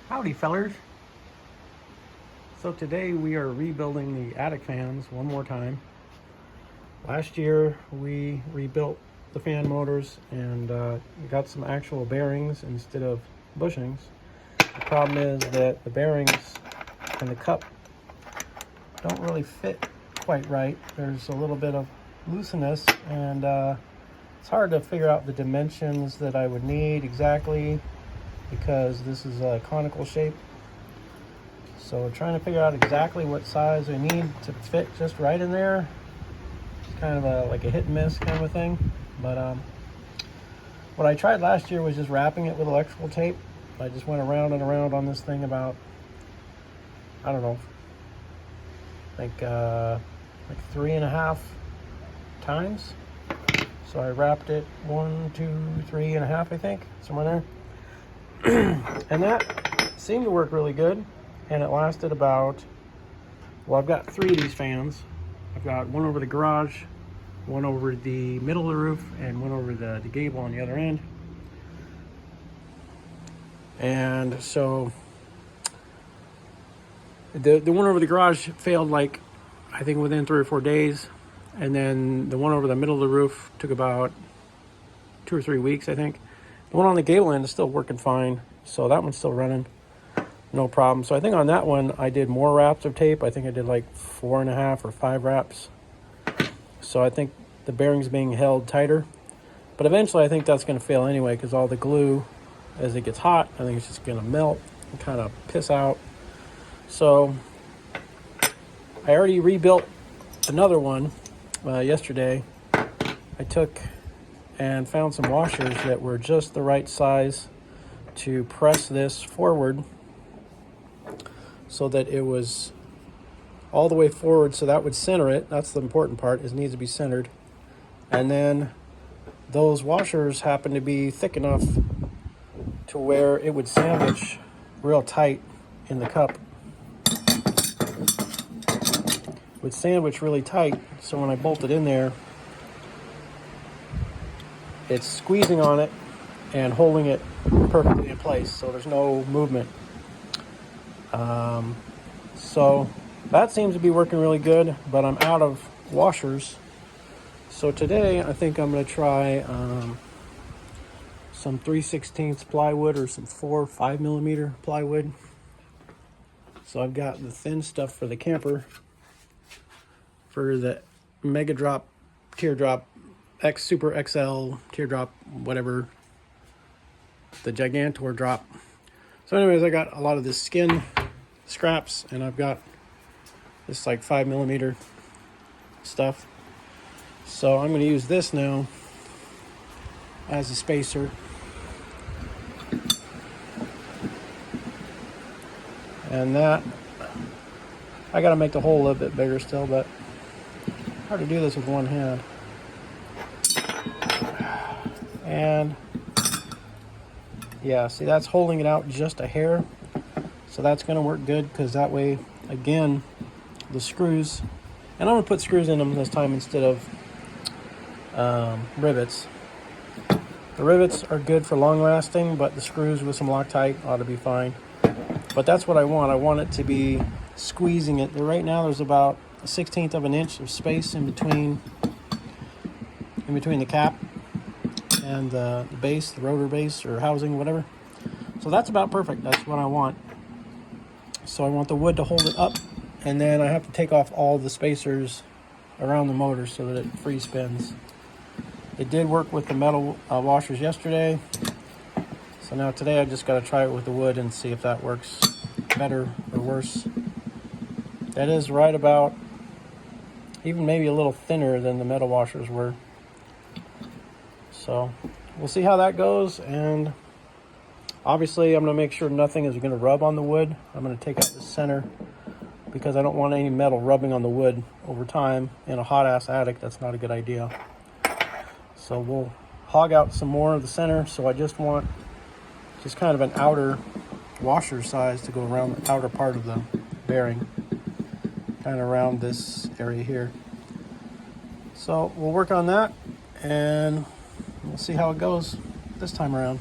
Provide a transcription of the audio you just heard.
Howdy fellers. So today we are rebuilding the attic fans one more time. Last year we rebuilt the fan motors and got some actual bearings instead of bushings. The problem is that the bearings and the cup don't really fit quite right. There's a little bit of looseness and it's hard to figure out the dimensions that I would need exactly, because this is a conical shape. So trying to figure out exactly what size I need to fit just right in there. It's kind of like a hit and miss kind of a thing. But what I tried last year was just wrapping it with electrical tape. I just went around and around on this thing about, I don't know, like 3.5 times. So I wrapped it 1, 2, 3.5, I think, somewhere there. And that seemed to work really good, and it lasted about, well, I've got 3 of these fans. I've got one over the garage, one over the middle of the roof, and one over the gable on the other end. And so the one over the garage failed, like, I think within 3 or 4 days, and then the one over the middle of the roof took about 2 or 3 weeks, I think. The one on the gable end is still working fine, so that one's still running, no problem. So I think on that one I did more wraps of tape. I think I did like 4.5 or 5 wraps. So I think the bearing's being held tighter, but eventually I think that's going to fail anyway, because all the glue, as it gets hot, I think it's just going to melt and kind of piss out. So I already rebuilt another one yesterday. I took and found some washers that were just the right size to press this forward so that it was all the way forward, so that would center it. That's the important part, is it needs to be centered. And then those washers happen to be thick enough to where it would sandwich real tight in the cup. It would sandwich really tight, so when I bolt it in there, it's squeezing on it and holding it perfectly in place, so there's no movement. So that seems to be working really good, but I'm out of washers. So today I think I'm going to try some 3/16 plywood or some 5 millimeter plywood. So I've got the thin stuff for the camper, for the Mega Drop, Teardrop, X Super XL, Teardrop, whatever, the Gigantor drop. So anyways, I got a lot of this skin scraps, and I've got this like 5 millimeter stuff. So I'm going to use this now as a spacer. And that, I got to make the hole a little bit bigger still, but hard to do this with one hand. And yeah, see, that's holding it out just a hair. So that's going to work good, because that way, again, the screws, and I'm going to put screws in them this time instead of rivets. The rivets are good for long lasting, but the screws with some Loctite ought to be fine. But that's what I want. I want it to be squeezing it. Right now there's about 1/16 of an inch of space in between the cap and the base, the rotor base or housing, whatever. So that's about perfect. That's what I want. So I want the wood to hold it up, and then I have to take off all the spacers around the motor so that it free spins. It did work with the metal washers yesterday. So now today I just got to try it with the wood and see if that works better or worse. That is right about, even maybe a little thinner than the metal washers were. So we'll see how that goes, and obviously I'm going to make sure nothing is going to rub on the wood. I'm going to take out the center, because I don't want any metal rubbing on the wood over time. In a hot-ass attic, that's not a good idea. So we'll hog out some more of the center. So I just want just kind of an outer washer size to go around the outer part of the bearing, kind of around this area here. So we'll work on that, and we'll see how it goes this time around.